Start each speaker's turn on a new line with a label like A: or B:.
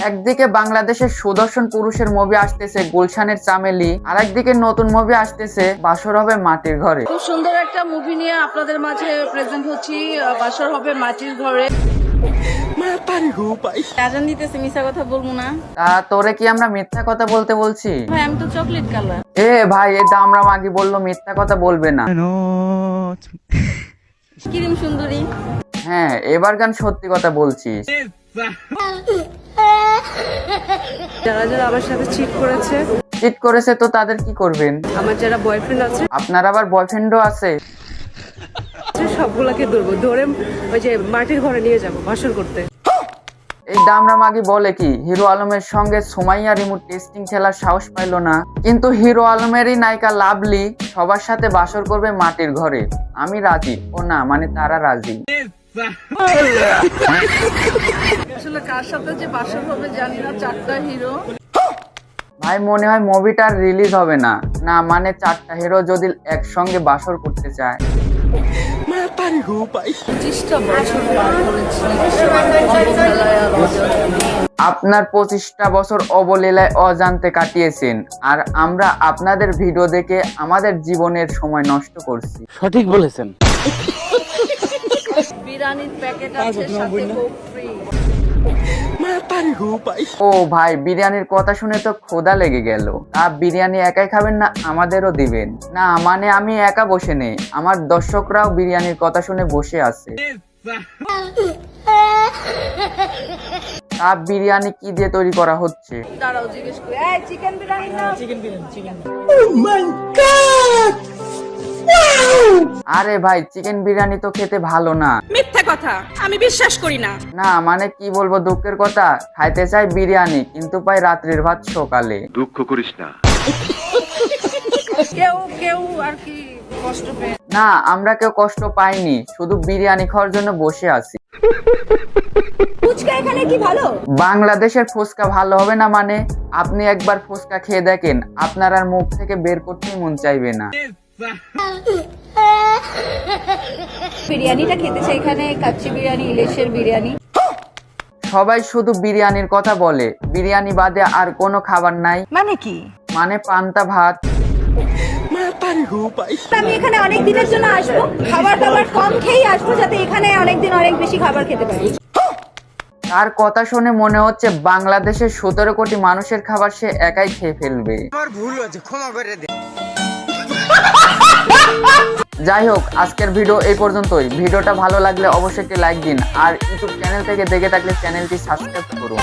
A: একদিকে বাংলাদেশের সুদর্শন পুরুষের মুভি আসতেছে গুলশানের চামেলি, আর একদিকে নতুন মুভি আসতেছে বাসর হবে মাটির ঘরে।
B: খুব সুন্দর একটা মুভি নিয়ে আপনাদের মাঝে প্রেজেন্ট হচ্ছি, বাসর হবে মাটির ঘরে। আজান দিতেছে, মিশা কথা বলবো না।
A: তা তোরে কি আমরা মিথ্যা কথা বলতে বলছি?
B: ভাই আমি তো চকলেট কালার।
A: এ ভাই, এই দামরা মাগি বললো মিথ্যা কথা বলবে না।
B: ক্রিম সুন্দরী।
A: হ্যাঁ, এবার গান সত্যি কথা বলছিস।
B: যারা যারা আমার সাথে চিট করেছে,
A: চিট করেছে তো তাদের কি করবেন?
B: আমার যারা বয়ফ্রেন্ড আছে,
A: আপনার আবার বয়ফ্রেন্ডও আছে?
B: সবগুলাকে ধরবো, ধরে ওই যে মাটির ঘরে নিয়ে যাবো বাসর করতে।
A: এই দামরা মাগি বলে কি হিরো আলমের সঙ্গে সুমাইয়া রিমোট টেস্টিং খেলার সাহস পাইল না, কিন্তু হিরো আলমেরই নায়িকা লাভলি সবার সাথে বাসর করবে মাটির ঘরে। আমি রাজি। ও না, মানে তারা রাজি।
B: আসলে কার সাথে যে বাসর হবে জানি না, 4টা হিরো।
A: ভাই মনে হয় মুভিটা রিলিজ হবে না। না মানে 4টা হিরো যদি একসঙ্গে বাসর করতে চায়।
B: 25টা বছর পার করেছি
A: আপনার 25টা বছর অবলীলায় অজান্তে কাটিয়েছেন, আর আমরা আপনাদের ভিডিও দেখে আমাদের জীবনের সময় নষ্ট করছি।
C: সঠিক বলেছেন।
B: বিরিয়ানির প্যাকেট আছে, সাথে কোক ফ্রি।
A: ও ভাই, বিরিয়ানির কথা শুনে তো ক্ষুধা লেগে গেল। বিরিয়ানি একাই খাবেন না আমাদেরও দিবেন? না মানে আমি একা বসে নেই, আমার দর্শকরাও বিরিয়ানির কথা শুনে বসে আছে। বিরিয়ানি কি দিয়ে তৈরি করা হচ্ছে?
B: দাঁড়াও জিজ্ঞেস করি। এই চিকেন বিরিয়ানি না? চিকেন বিরিয়ানি।
A: আরে ভাই, চিকেন বিরিয়ানি তো খেতে ভালো না।
B: মিথ্যা কথা, আমি বিশ্বাস করি না।
A: না মানে কি বলবো, দুঃখের কথা, খাইতে চাই বিরিয়ানি কিন্তু পাই রাত্রির ভাত সকালে।
D: দুঃখ করিস না।
B: কেউ কেউ আর কি কষ্ট পেয়ে।
A: না, আমরা কেউ কষ্ট পাইনি, শুধু বিরিয়ানি খাওয়ার জন্য বসে আছি।
B: ফুচকা এখানে কি ভালো?
A: বাংলাদেশের ফুচকা ভালো হবে না মানে? আপনি একবার ফুচকা খেয়ে দেখেন, আপনার আর মুখ থেকে বের করতেই মন চাইবে না।
B: বিরিয়ানিটা খেতে চাই এখানে, কাচ্চি বিরিয়ানি, ইলিশের বিরিয়ানি।
A: সবাই শুধু বিরিয়ানির কথা বলে, বিরিয়ানি বাদে আর কোনো খাবার নাই।
B: মানে কি?
A: মানে পান্তা ভাত।
B: আমি এখানে অনেক দিনের জন্য আসবো, খাবার দাবার কম খেয়ে আসবো, যাতে এখানে অনেকদিন অনেক বেশি খাবার খেতে পারি।
A: তার কথা শুনে মনে হচ্ছে বাংলাদেশের 17 কোটি মানুষের খাবার সে একাই খেয়ে ফেলবে।
E: আমার ভুল হয়েছে, ক্ষমা করে দে।
A: যাই হোক, আজকের ভিডিও এই পর্যন্তই। ভিডিওটা ভালো লাগলে অবশ্যই একটি লাইক দিন, আর ইউটিউব চ্যানেল থেকে দেখে থাকলে চ্যানেলটি সাবস্ক্রাইব করুন।